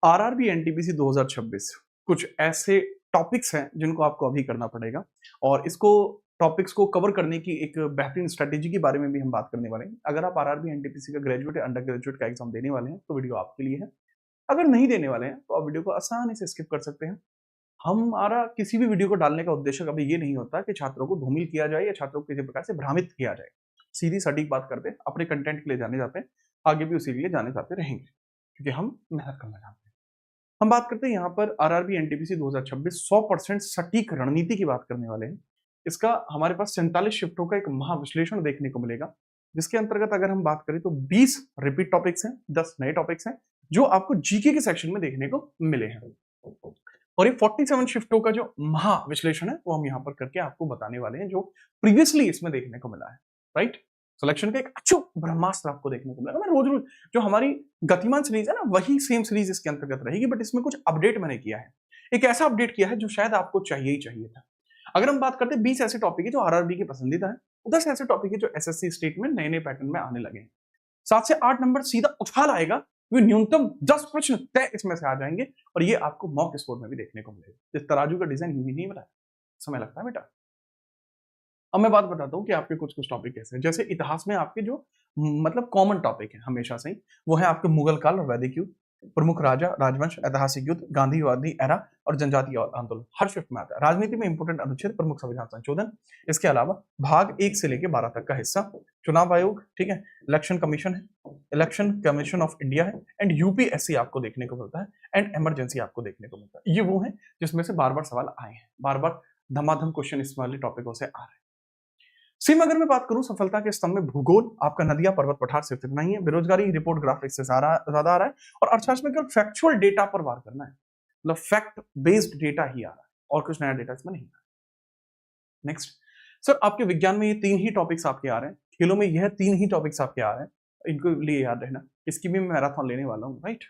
RRB NTPC 2026 कुछ ऐसे topics हैं जिनको आपको अभी करना पड़ेगा और इसको टॉपिक्स को कवर करने की एक बेहतरीन स्ट्रेटेजी के बारे में भी हम बात करने वाले हैं। अगर आप आरआरबी एनटीपीसी का ग्रेजुएट या अंडर ग्रेजुएट का एग्जाम देने वाले हैं तो वीडियो आपके लिए है। अगर नहीं देने वाले हैं तो आप वीडियो को आसानी से स्किप कर सकते हैं। हमारा किसी भी वीडियो को डालने का उद्देश्य कभी ये नहीं होता कि छात्रों को धूमिल किया जाए या छात्रों को किसी प्रकार से भ्रमित किया जाए। सीधी सटीक बात करते हैं, अपने कंटेंट के लिए जाने जाते हैं, आगे भी उसी के लिए जाने जाते रहेंगे क्योंकि हम मेहनत करना जानते हैं। हम बात करते हैं यहाँ पर आरआरबी एनटीपीसी 2026 100% सटीक रणनीति की बात करने वाले हैं। इसका हमारे पास 47 शिफ्टों का एक महाविश्लेषण देखने को मिलेगा, जिसके अंतर्गत अगर हम बात करें तो 20 रिपीट टॉपिक्स हैं, 10 नए टॉपिक्स हैं जो आपको जीके के सेक्शन में देखने को मिले हैं। और ये 47 शिफ्टों का जो महाविश्लेषण है वो हम यहाँ पर करके आपको बताने वाले हैं जो प्रीवियसली इसमें देखने को मिला है। राइट, सिलेक्शन का एक अचूक ब्रह्मास्त्र आपको देखने को मिलेगा। मैं रोज रोज जो हमारी गतिमान सीरीज है ना, वही सेम सीरीज इसके अंतर्गत रहेगी, बट इसमें कुछ अपडेट मैंने किया है। एक ऐसा अपडेट किया है जो शायद आपको चाहिए ही चाहिए था। अगर हम बात करते हैं 20 ऐसे टॉपिक है जो आरआरबी के पसंदीदा है, 10 ऐसे टॉपिक है जो एसएससी स्टेट में नए नए पैटर्न में आने लगे हैं। 7 से 8 नंबर सीधा उछाल आएगा, न्यूनतम 10 प्रश्न तय इसमें से आ जाएंगे और ये आपको मॉक स्कोर में भी देखने को मिलेगा। इस तराजू का डिजाइन ही नहीं बनाया, समय लगता है बेटा। अब मैं बात बताता हूँ कि आपके कुछ कुछ टॉपिक कैसे हैं। जैसे इतिहास में आपके जो मतलब कॉमन टॉपिक है हमेशा से ही, वो है आपके मुगल काल और वैदिक युग, प्रमुख राजा राजवंश, ऐतिहासिक युद्ध, गांधीवादी एरा और जनजातीय आंदोलन हर शिफ्ट में आता है। राजनीति में इंपोर्टेंट अनुच्छेद, प्रमुख संविधान संशोधन, इसके अलावा भाग 1 से लेकर 12 तक का हिस्सा, चुनाव आयोग, ठीक है, इलेक्शन कमीशन है, इलेक्शन कमीशन ऑफ इंडिया है, एंड यूपीएससी आपको देखने को मिलता है, एंड इमरजेंसी आपको देखने को मिलता है। ये वो है जिसमें से बार बार सवाल आए हैं, बार बार धमाधम क्वेश्चन इस वाले टॉपिकों से आ रहे हैं। सेम अगर मैं बात करूं सफलता के स्तंभ में भूगोल, आपका नदियां पर्वत पठार सिर्फ इतना ही है। बेरोजगारी रिपोर्ट ग्राफिक्स से ज्यादा आ रहा है और अर्थशास्त्र में केवल फैक्चुअल डेटा पर वार करना है, मतलब फैक्ट बेस्ड डेटा ही आ रहा है और कुछ नया डेटा इसमें नहीं आ रहा। नेक्स्ट सर, आपके विज्ञान में ये 3 ही टॉपिक्स आपके आ रहे हैं, खेलों में यह 3 ही टॉपिक्स आपके आ रहे हैं, इनको लिए याद रहना। इसकी भी मैं मैराथन लेने वाला हूँ। राइट,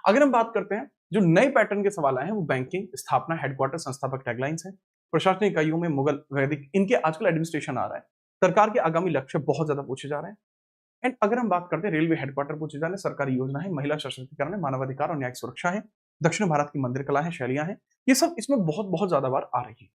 अगर हम बात करते हैं जो नए पैटर्न के सवाल आए हैं वो बैंकिंग, स्थापना, हेडक्वार्टर, संस्थापक टैगलाइंस है, प्रशासनिक इकाइयों में मुगल, वैदिक, इनके आजकल एडमिनिस्ट्रेशन आ रहा है, सरकार के आगामी लक्ष्य बहुत ज्यादा पूछे जा रहे हैं। एंड अगर हम बात करते हैं रेलवे हेडक्वार्टर पूछे जा रहे हैं, सरकारी योजना है, महिला सशक्तिकरण है, मानवाधिकार और न्यायिक सुरक्षा है, दक्षिण भारत की मंदिर कला है, शैलियां हैं, ये सब इसमें बहुत बहुत ज्यादा बार आ रही है।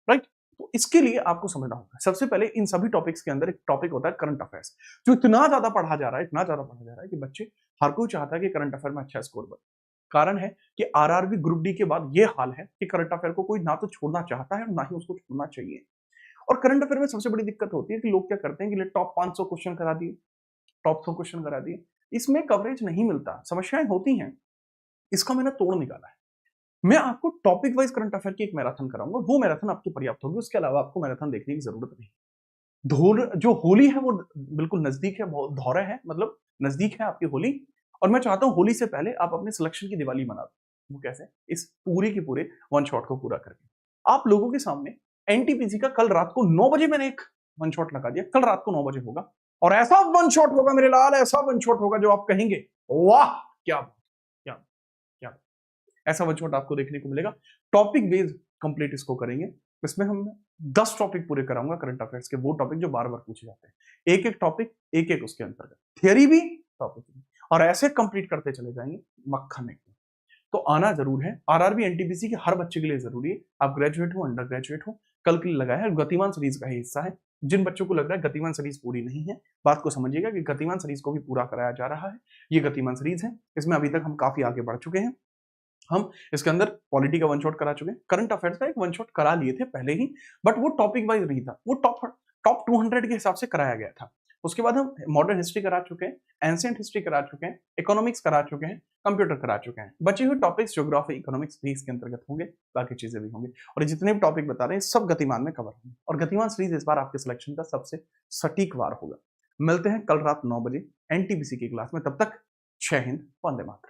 राइट, तो इसके लिए आपको समझना होगा सबसे पहले इन सभी टॉपिक्स के अंदर एक टॉपिक होता है करंट अफेयर्स, जो इतना ज्यादा पढ़ा जा रहा है, इतना ज्यादा पढ़ा जा रहा है कि बच्चे, हर कोई चाहता है कि करंट अफेयर में अच्छा स्कोर बने। कारण है कि आरआरबी ग्रुप डी के बाद ये हाल है कि करंट अफेयर को कोई ना तो छोड़ना चाहता है और ना ही उसको छोड़ना चाहिए। और करंट अफेयर में सबसे बड़ी दिक्कत होती है कि लोग क्या करते हैं कि टॉप 500 क्वेश्चन करा दिए, टॉप 100 क्वेश्चन करा दिए, इसमें कवरेज नहीं मिलता, समस्याएं होती हैं। इसका मैंने तोड़ निकाला है। मैं आपको टॉपिक वाइज करंट अफेयर की एक मैराथन कराऊंगा, वो मैराथन आपकी पर्याप्त होगी, उसके अलावा आपको मैराथन देखने की जरूरत नहीं। जो होली है वो बिल्कुल नजदीक है, बहुत धौरा है, मतलब नजदीक है आपकी होली, और मैं चाहता हूं होली से पहले आप अपने सिलेक्शन की दिवाली मना दो। वो कैसे? इस पूरे के पूरे वन शॉट को पूरा करके आप लोगों के सामने एनटीपीसी का कल रात को 9 बजे मैंने एक वन शॉट लगा दिया, कल रात को 9 बजे होगा और ऐसा वन शॉट होगा मेरे लाल, ऐसा वन शॉट होगा जो आप कहेंगे वाह क्या क्या क्या, ऐसा वन शॉट आपको देखने को मिलेगा। टॉपिक बेस्ड कंप्लीट इसको करेंगे, इसमें हम 10 टॉपिक पूरे कराऊंगा करंट अफेयर्स के, वो टॉपिक जो बार बार पूछे जाते हैं, एक एक टॉपिक एक एक उसके अंतर्गत, थियरी भी टॉपिक भी, और ऐसे कंप्लीट करते चले जाएंगे मक्खन एकदम। तो आना जरूर है, आरआरबी एनटीपीसी के हर बच्चे के लिए जरूरी है, आप ग्रेजुएट हो, अंडर ग्रेजुएट हो, कल के लिए लगाया है। गतिमान सीरीज का ही हिस्सा है। जिन बच्चों को लग रहा है गतिमान सीरीज पूरी नहीं है, बात को समझिएगा कि गतिमान सीरीज को भी पूरा कराया जा रहा है। ये गतिमान सीरीज है, इसमें अभी तक हम काफी आगे बढ़ चुके हैं। हम इसके अंदर पॉलिटी का वन शॉट करा चुके हैं, करंट अफेयर्स का एक वन शॉट करा लिए थे पहले ही, बट वो टॉपिक वाइज नहीं था, वो टॉप 200 के हिसाब से कराया गया था। उसके बाद हम मॉडर्न हिस्ट्री करा चुके हैं, एंशिएंट हिस्ट्री करा चुके हैं, इकोनॉमिक्स करा चुके हैं, कंप्यूटर करा चुके हैं। बचे हुए टॉपिक्स ज्योग्राफी, इकोनॉमिक्स भी इसके अंतर्गत होंगे, बाकी चीजें भी होंगी, और जितने भी टॉपिक बता रहे हैं सब गतिमान में कवर होंगे। और गतिमान सीरीज इस बार आपके सिलेक्शन का सबसे सटीक वार होगा। मिलते हैं कल रात 9 बजे एनटीपीसी की क्लास में, तब तक जय हिंद, वंदे मातरम।